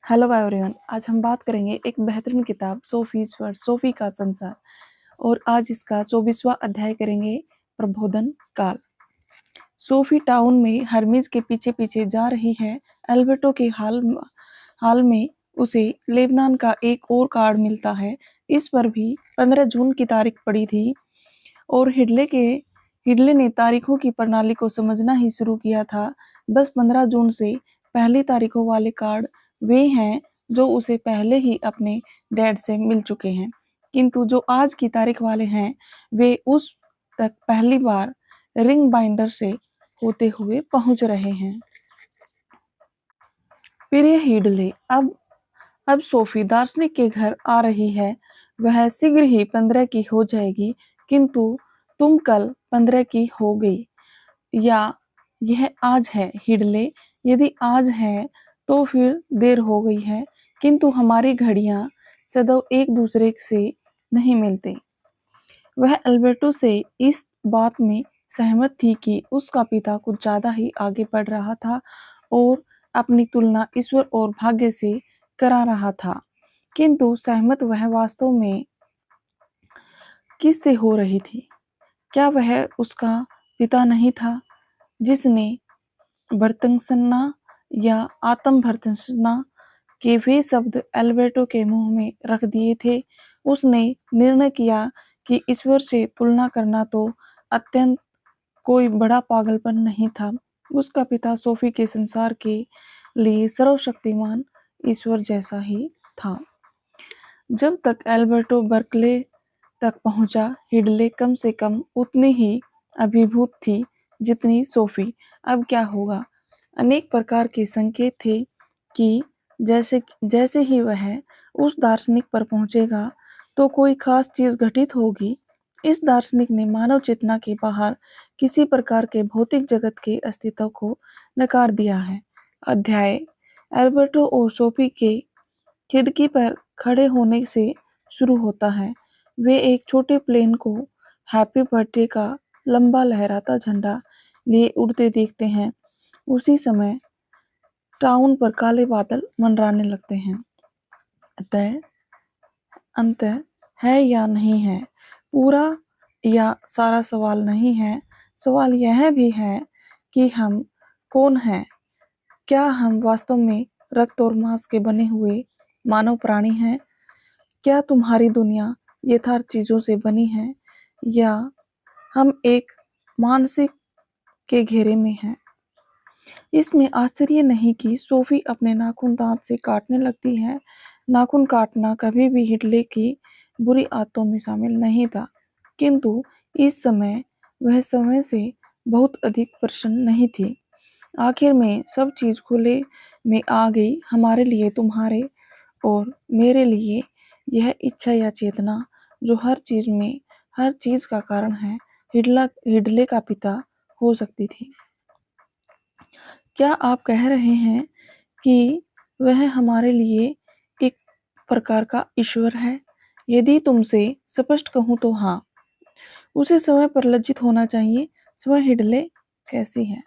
Hello everyone. आज हम बात करेंगे एक बेहतरीन किताब सोफीज वर्ल्ड, सोफी का संसार। और आज इसका 24वां अध्याय करेंगे, प्रबोधन काल। सोफी टाउन में हरमीज के पीछे पीछे जा रही है। एल्बर्टो के हाल में उसे लेबनान का एक और कार्ड मिलता है। इस पर भी 15 जून की तारीख पड़ी थी और हिडले ने तारीखों की प्रणाली को समझना ही शुरू किया था। बस 15 जून से पहली तारीखों वाले कार्ड वे हैं जो उसे पहले ही अपने डैड से मिल चुके हैं, किंतु जो आज की तारीख वाले हैं वे उस तक पहली बार रिंग बाइंडर से होते हुए पहुंच रहे हैं। प्रिय हिडले, अब सोफी दार्शनिक के घर आ रही है। वह शीघ्र ही 15 की हो जाएगी, किंतु तुम कल 15 की हो गई, या यह आज है हिडले? यदि आज है तो फिर देर हो गई है, किंतु हमारी घड़ियां सदैव एक दूसरे से नहीं मिलती। वह अल्बर्टो से इस बात में सहमत थी कि उसका पिता कुछ ज्यादा ही आगे बढ़ रहा था और अपनी तुलना ईश्वर और भाग्य से करा रहा था, किंतु सहमत वह वास्तव में किस से हो रही थी? क्या वह उसका पिता नहीं था जिसने भर्त्सना या आत्म-भर्त्सना के वे शब्द एल्बर्टो के मुंह में रख दिए थे? उसने निर्णय किया कि ईश्वर से तुलना करना तो अत्यंत कोई बड़ा पागलपन नहीं था। उसका पिता सोफी के संसार के लिए सर्वशक्तिमान ईश्वर जैसा ही था। जब तक एल्बर्टो बर्कले तक पहुंचा, हिडले कम से कम उतनी ही अभिभूत थी जितनी सोफी। अब क्या होगा? अनेक प्रकार के संकेत थे कि जैसे ही वह उस दार्शनिक पर पहुंचेगा तो कोई खास चीज घटित होगी। इस दार्शनिक ने मानव चेतना के बाहर किसी प्रकार के भौतिक जगत के अस्तित्व को नकार दिया है। अध्याय एल्बर्टो और सोफी के खिड़की पर खड़े होने से शुरू होता है। वे एक छोटे प्लेन को हैप्पी बर्थडे का लंबा लहराता झंडा लिए उड़ते देखते हैं। उसी समय टाउन पर काले बादल मंडराने लगते हैं। अंत है या नहीं है, पूरा या सारा सवाल नहीं है। सवाल यह भी है कि हम कौन हैं? क्या हम वास्तव में रक्त और मांस के बने हुए मानव प्राणी हैं? क्या तुम्हारी दुनिया यथार्थ चीजों से बनी है, या हम एक मानसिक के घेरे में हैं? इसमें आश्चर्य नहीं कि सोफी अपने नाखून दांत से काटने लगती है। नाखून काटना कभी भी हिटलर की बुरी आदतों में शामिल नहीं था, किंतु इस समय वह समय से बहुत अधिक प्रसन्न नहीं थी। आखिर में सब चीज खुले में आ गई। हमारे लिए, तुम्हारे और मेरे लिए, यह इच्छा या चेतना जो हर चीज में हर चीज का कारण है, हिडले का पिता हो सकती थी। क्या आप कह रहे हैं कि वह हमारे लिए एक प्रकार का ईश्वर है? यदि तुमसे स्पष्ट कहूं तो हाँ। उसे समय पर लज्जित होना चाहिए। स्वयं हिडले कैसी है?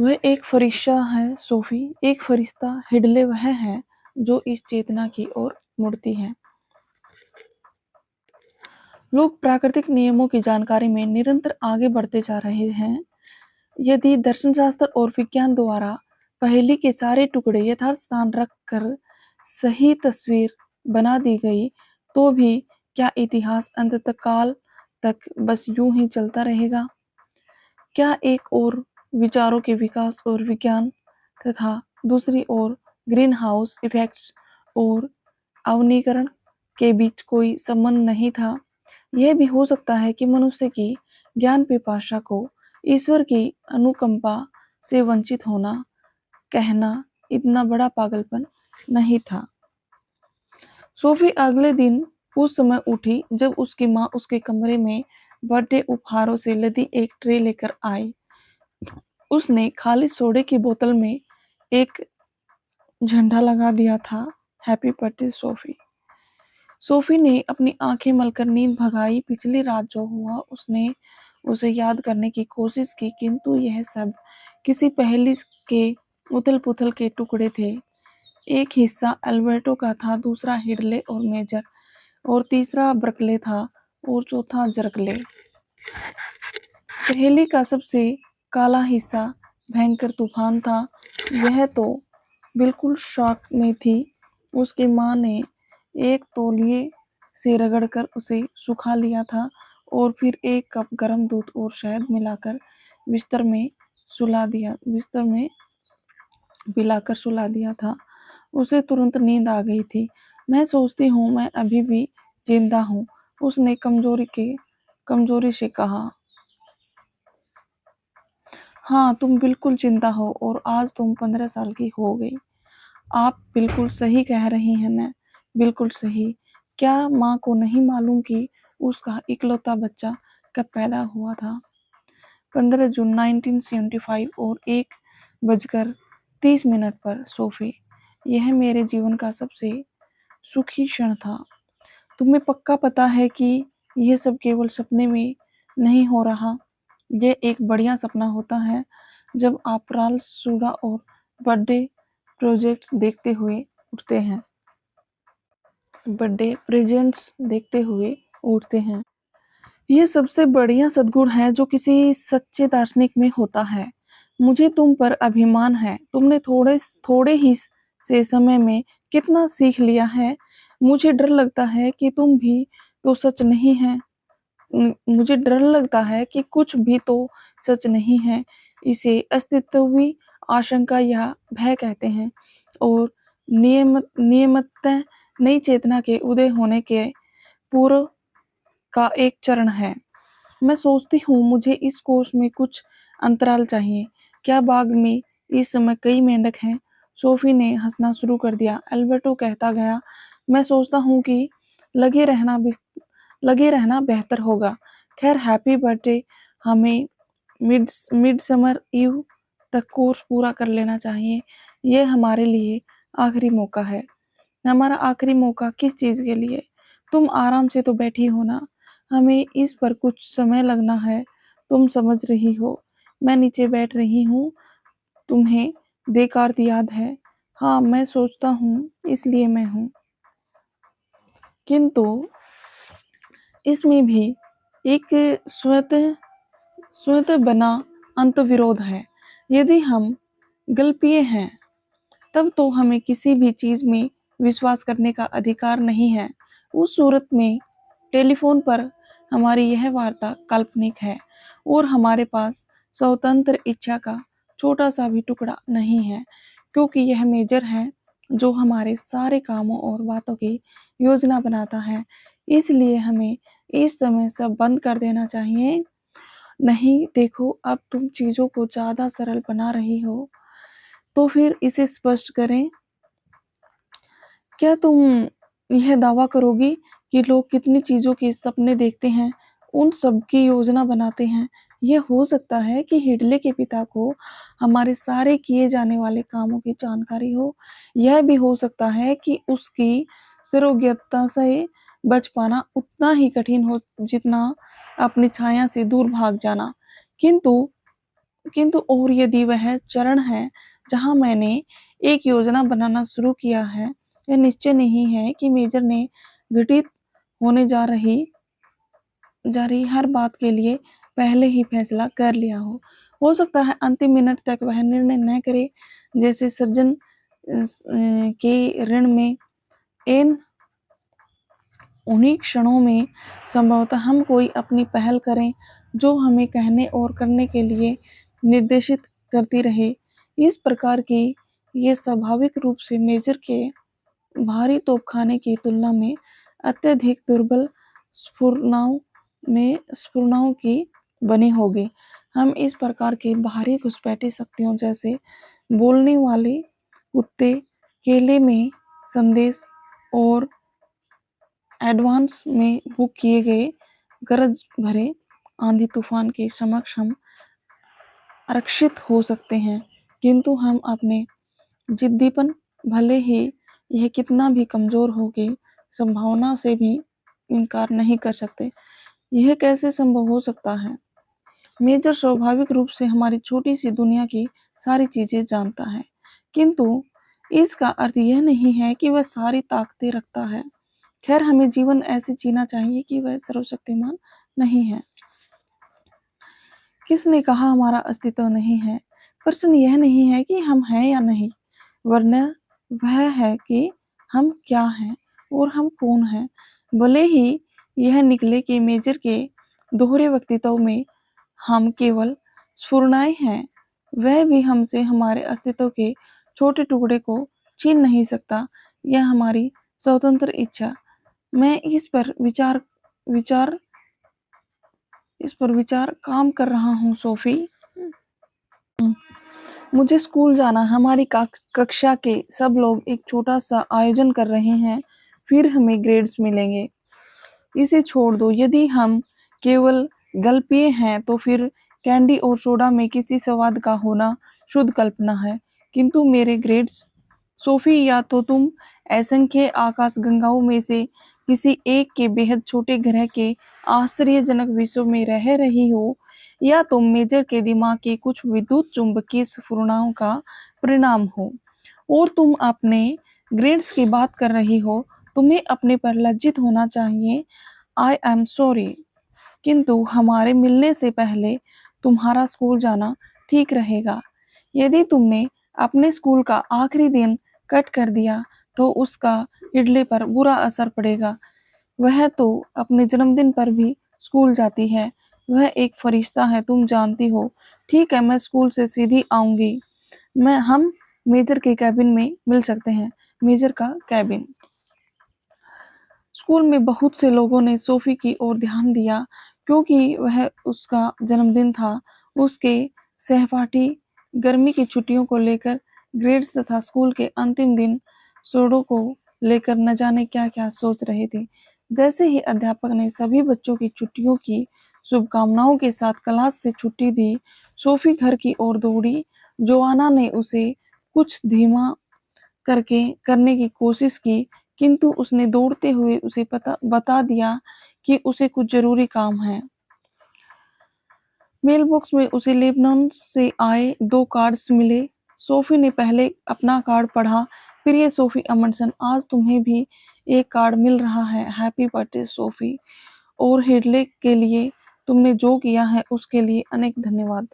वह एक फरिश्ता है सोफी, एक फरिश्ता। हिडले वह है जो इस चेतना की ओर मुड़ती है। लोग प्राकृतिक नियमों की जानकारी में निरंतर आगे बढ़ते जा रहे हैं। यदि दर्शनशास्त्र और विज्ञान द्वारा पहेली के सारे टुकड़े यथार्थ स्थान रखकर सही तस्वीर बना दी गई, तो भी क्या इतिहास अंत काल तक बस यूं ही चलता रहेगा? क्या एक ओर विचारों के विकास और विज्ञान तथा दूसरी ओर ग्रीन हाउस इफेक्ट्स और अवनीकरण के बीच कोई संबंध नहीं था? यह भी हो सकता है कि मनुष्य की ज्ञान पिपासा को ईश्वर की अनुकंपा से वंचित होना कहना इतना बड़ा पागलपन नहीं था। सोफी अगले दिन उस समय उठी जब उसकी माँ उसके कमरे में बर्थडे उपहारों से लदी एक ट्रे लेकर आई। उसने खाली सोडे की बोतल में एक झंडा लगा दिया था, हैप्पी बर्थडे सोफी। सोफी ने अपनी आंखें मलकर नींद भगाई। पिछली रात जो हुआ उसने उसे याद करने की कोशिश की, किंतु यह सब किसी पहेली के उथल पुथल के टुकड़े थे। एक हिस्सा अल्बर्टो का था, दूसरा हिडले और मेजर, और तीसरा बर्कले था, और चौथा जर्कले। पहेली का सबसे काला हिस्सा भयंकर तूफान था। यह तो बिल्कुल शॉक में थी। उसकी माँ ने एक तौलिए से रगड़कर उसे सुखा लिया था और फिर एक कप गर्म दूध और शहद मिलाकर बिस्तर में पिलाकर सुला दिया था। उसे तुरंत नींद आ गई थी। मैं सोचती हूँ मैं अभी भी जिंदा हूँ, उसने कमजोरी से कहा। हाँ, तुम बिल्कुल जिंदा हो और आज तुम 15 साल की हो गई। आप बिल्कुल सही कह रही हैं न, बिल्कुल सही। क्या माँ को नहीं मालूम कि उसका इकलौता बच्चा कब पैदा हुआ था? 15 जून 1975 और 1:30 पर सोफी। यह मेरे जीवन का सबसे सुखी क्षण था। तुम्हें पक्का पता है कि यह सब केवल सपने में नहीं हो रहा। यह एक बढ़िया सपना होता है जब आप राल्फ सूडा और बर्थडे प्रोजेक्ट्स देखते हुए उठते हैं। बर्थडे प्रेजेंट्स देखते हुए उठते हैं। ये सबसे बढ़िया सद्गुण है जो किसी सच्चे दार्शनिक में होता है। मुझे तुम पर अभिमान है। तुमने थोड़े ही से समय में कितना सीख लिया है। मुझे डर लगता है कि तुम भी तो सच नहीं है। मुझे डर लगता है कि कुछ भी तो सच नहीं है। इसे अस्तित्वी आशंका या भय कहते हैं और नियमतः नई चेतना के उदय होने के पूर्व का एक चरण है। मैं सोचती हूँ मुझे इस कोर्स में कुछ अंतराल चाहिए। क्या बाग में इस समय कई मेंढक हैं? सोफी ने हंसना शुरू कर दिया। अल्बर्टो कहता गया, मैं सोचता हूँ कि लगे रहना लगे रहना बेहतर होगा। खैर, हैप्पी बर्थडे। हमें मिड समर ईव तक कोर्स पूरा कर लेना चाहिए। यह हमारे लिए आखिरी मौका है। हमारा आखिरी मौका किस चीज के लिए? तुम आराम से तो बैठी हो ना। हमें इस पर कुछ समय लगना है। तुम समझ रही हो। मैं नीचे बैठ रही हूँ। तुम्हें देकार्त याद है? हाँ, मैं सोचता हूँ, इसलिए मैं हूँ। किंतु इसमें भी एक स्वतः बना अंतर्विरोध है। यदि हम गल्पीय हैं, तब तो हमें किसी भी चीज में विश्वास करने का अधिकार नहीं है। उस सूरत में टेलीफोन पर हमारी यह वार्ता काल्पनिक है और हमारे पास स्वतंत्र इच्छा का छोटा सा भी टुकड़ा नहीं है, क्योंकि यह मेजर है जो हमारे सारे कामों और बातों की योजना बनाता है। इसलिए हमें इस समय सब बंद कर देना चाहिए। नहीं, देखो, अब तुम चीजों को ज्यादा सरल बना रही हो। तो फिर इसे स्पष्ट करें। क्या तुम यह दावा करोगी कि लोग कितनी चीजों के सपने देखते हैं, उन सब की योजना बनाते हैं? यह हो सकता है कि हिडले के पिता को हमारे सारे किए जाने वाले कामों की जानकारी हो। यह भी हो सकता है कि उसकी सर्वज्ञता से बच पाना उतना ही कठिन हो जितना अपनी छाया से दूर भाग जाना। किंतु किंतु और यदि वह चरण है जहां मैंने एक योजना बनाना शुरू किया है, यह निश्चय नहीं है कि मेजर ने घटित होने जा रही हर बात के लिए पहले ही फैसला कर लिया हो सकता है अंतिम मिनट तक वह निर्णय न करे। जैसे सर्जन के ऋण में इन उन्हीं क्षणों में संभवतः हम कोई अपनी पहल करें जो हमें कहने और करने के लिए निर्देशित करती रहे। इस प्रकार की ये स्वाभाविक रूप से मेजर के भारी तोपखाने की तुलना में अत्यधिक दुर्बल स्फुरनाओं की बनी होगी। हम इस प्रकार के भारी घुसपैठी शक्तियों जैसे बोलने वाले कुत्ते, केले में संदेश और एडवांस में बुक किए गए गरज भरे आंधी तूफान के समक्ष हम आरक्षित हो सकते हैं, किंतु हम अपने जिद्दीपन, भले ही यह कितना भी कमजोर हो की संभावना से भी इनकार नहीं कर सकते। यह कैसे संभव हो सकता है? मेजर स्वाभाविक रूप से हमारी छोटी सी दुनिया की सारी चीजें जानता है, किंतु इसका अर्थ यह नहीं है कि वह सारी ताकतें रखता है। खैर, हमें जीवन ऐसे जीना चाहिए कि वह सर्वशक्तिमान नहीं है। किसने कहा हमारा अस्तित्व नहीं है? प्रश्न यह नहीं है कि हम हैं या नहीं, वरना वह है कि हम क्या हैं और हम कौन हैं। भले ही यह निकले कि मेजर के दोहरे व्यक्तित्व में हम केवल स्फुरणाएं हैं, वह भी हमसे हमारे अस्तित्व के छोटे टुकड़े को छीन नहीं सकता। यह हमारी स्वतंत्र इच्छा। मैं विचार इस पर विचार काम कर रहा हूँ सोफी। मुझे स्कूल जाना। हमारी कक्षा के सब लोग एक छोटा सा आयोजन कर रहे हैं, फिर हमें ग्रेड्स मिलेंगे। इसे छोड़ दो, यदि हम केवल गल्पिए हैं तो फिर कैंडी और सोडा में किसी स्वाद का होना शुद्ध कल्पना है। किंतु मेरे ग्रेड्स सोफी, या तो तुम असंख्य आकाशगंगाओं में से किसी एक के बेहद छोटे ग्रह के आश्चर्यजनक विश्व में रह रही हो, या तुम मेजर के दिमाग की कुछ विद्युत चुंबकीय स्फुरणाओं का परिणाम हो, और तुम अपने ग्रेड्स की बात कर रही हो। तुम्हें अपने पर लज्जित होना चाहिए। आई एम सॉरी, किंतु हमारे मिलने से पहले तुम्हारा स्कूल जाना ठीक रहेगा। यदि तुमने अपने स्कूल का आखिरी दिन कट कर दिया तो उसका इडली पर बुरा असर पड़ेगा। वह तो अपने जन्मदिन पर भी स्कूल जाती है। वह एक फरिश्ता है, तुम जानती हो। ठीक है, मैं स्कूल से सीधी आऊंगी। हम मेजर के कैबिन में मिल सकते हैं। मेजर का कैबिन। स्कूल में बहुत से लोगों ने सोफी की ओर ध्यान दिया, क्योंकि वह उसका जन्मदिन था। उसके सहपाठी गर्मी की छुट्टियों को लेकर, ग्रेड्स तथा स्कूल के अंतिम दिन सोडो को लेकर न जाने क्या-क्या सोच रहे थे। जैसे ही अध्यापक ने सभी बच्चों की छुट्टियों की शुभकामनाओं के साथ क्लास से छुट्टी दी, सोफी घर की ओर दौड़ी। जोआना ने उसे कुछ धीमा करने की कोशिश की, किंतु उसने दौड़ते हुए उसे बता दिया कि उसे कुछ जरूरी काम है। मेल बॉक्स में उसे लेबनान से आए 2 कार्ड्स मिले। सोफी ने पहले अपना कार्ड पढ़ा। प्रिय सोफी अमंडसन, आज तुम्हें भी एक कार्ड मिल रहा है। हैप्पी बर्थडे सोफी, और हिडले के लिए तुमने जो किया है उसके लिए अनेक धन्यवाद।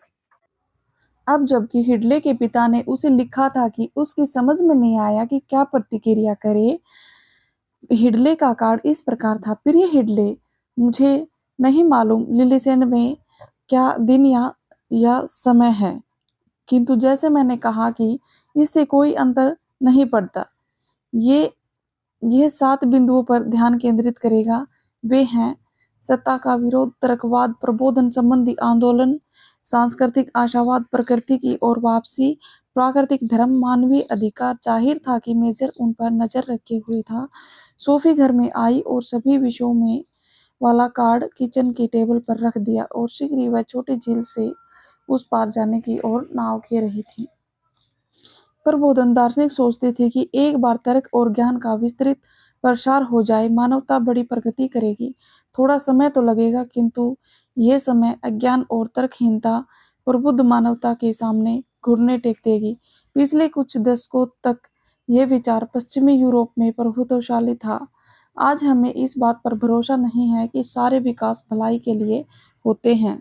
अब जबकि हिडले के पिता ने उसे लिखा था कि उसकी समझ में नहीं आया कि क्या प्रतिक्रिया करे, हिडले का कार्ड इस प्रकार था। प्रिय हिडले, मुझे नहीं मालूम लिलीसेंड में क्या दिन या समय है, किंतु जैसे मैंने कहा कि इससे कोई अंतर नहीं पड़ता। ये यह 7 बिंदुओं पर ध्यान केंद्रित करेगा। वे हैं: सत्ता का विरोध, तर्कवाद, प्रबोधन संबंधी आंदोलन, सांस्कृतिक आशावाद, प्रकृति की ओर वापसी, प्राकृतिक धर्म, मानवीय अधिकार। जाहिर था कि मेजर उन पर नजर रखे हुए था। सोफी घर में आई और सभी विषयों में वाला कार्ड किचन की टेबल पर रख दिया, और शीघ्र ही वह छोटी झील से उस पार जाने की ओर नाव खे रही थी। प्रबोधन दार्शनिक सोचते थे कि एक बार तर्क और ज्ञान का विस्तृत प्रसार हो जाए, मानवता बड़ी प्रगति करेगी। थोड़ा समय तो लगेगा, किंतु यह समय अज्ञान और तर्कहीनता प्रबुद्ध मानवता के सामने घुटने टेक देगी। पिछले कुछ दशकों तक यह विचार पश्चिमी यूरोप में प्रभुत्वशाली था। आज हमें इस बात पर भरोसा नहीं है कि सारे विकास भलाई के लिए होते हैं।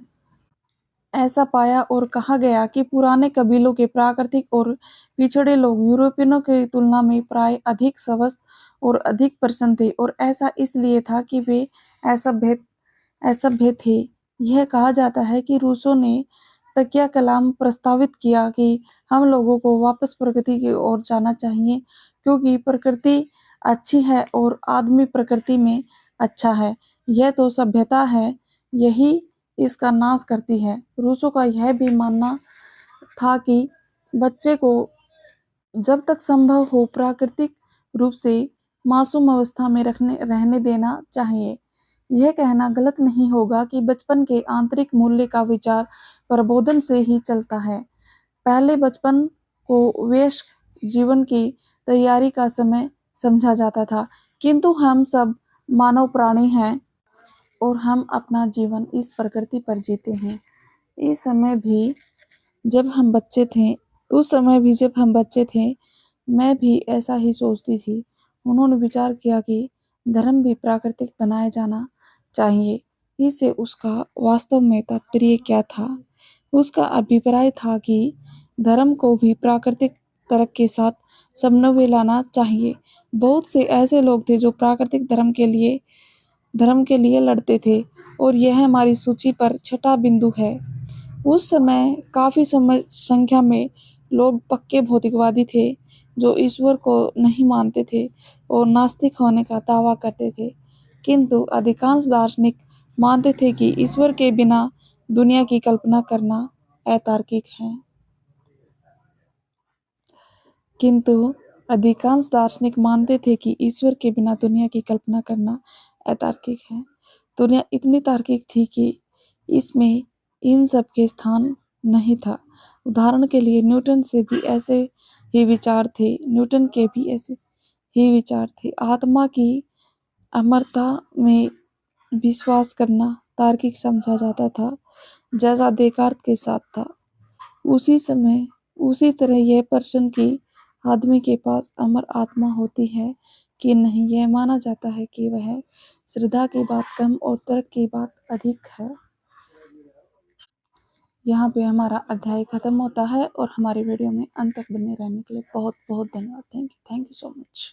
ऐसा पाया और कहा गया कि पुराने कबीलों के प्राकृतिक और पिछड़े लोग यूरोपियनों की तुलना में प्राय अधिक स्वस्थ और अधिक प्रसन्न थे, और ऐसा इसलिए था कि वे असभ्य थे। यह कहा जाता है कि रूसों ने तकिया कलाम प्रस्तावित किया कि हम लोगों को वापस प्रकृति की ओर जाना चाहिए, क्योंकि प्रकृति अच्छी है और आदमी प्रकृति में अच्छा है। यह तो सभ्यता है, यही इसका नाश करती है। रूसों का यह भी मानना था कि बच्चे को जब तक संभव हो प्राकृतिक रूप से मासूम अवस्था में रहने देना चाहिए। यह कहना गलत नहीं होगा कि बचपन के आंतरिक मूल्य का विचार प्रबोधन से ही चलता है। पहले बचपन को वयस्क जीवन की तैयारी का समय समझा जाता था, किंतु हम सब मानव प्राणी हैं और हम अपना जीवन इस प्रकृति पर जीते हैं। इस समय भी जब हम बच्चे थे उस समय भी जब हम बच्चे थे मैं भी ऐसा ही सोचती थी। उन्होंने विचार किया कि धर्म भी प्राकृतिक बनाया जाना चाहिए। इससे उसका वास्तव में तात्पर्य क्या था? उसका अभिप्राय था कि धर्म को भी प्राकृतिक तर्क के साथ समन्वय लाना चाहिए। बहुत से ऐसे लोग थे जो प्राकृतिक धर्म के लिए लड़ते थे और यह हमारी सूची पर छठा बिंदु है। उस समय काफ़ी संख्या में लोग पक्के भौतिकवादी थे, जो ईश्वर को नहीं मानते थे और नास्तिक होने का दावा करते थे। किंतु अधिकांश दार्शनिक मानते थे कि ईश्वर के बिना दुनिया की कल्पना करना अतार्किक है। किंतु अधिकांश दार्शनिक मानते थे कि ईश्वर के बिना दुनिया की कल्पना करना अतार्किक है। दुनिया इतनी तार्किक थी कि इसमें इन सब के स्थान नहीं था। उदाहरण के लिए न्यूटन से भी ऐसे ही विचार थे। न्यूटन के भी ऐसे ही विचार थे। आत्मा की अमरता में विश्वास करना तार्किक समझा जाता था, जैसा देकार्त के साथ था। उसी समय उसी तरह यह प्रश्न कि आदमी के पास अमर आत्मा होती है कि नहीं, यह माना जाता है कि वह श्रद्धा की बात कम और तर्क की बात अधिक है। यहाँ पे हमारा अध्याय खत्म होता है और हमारे वीडियो में अंत तक बने रहने के लिए बहुत बहुत धन्यवाद। Thank you so much.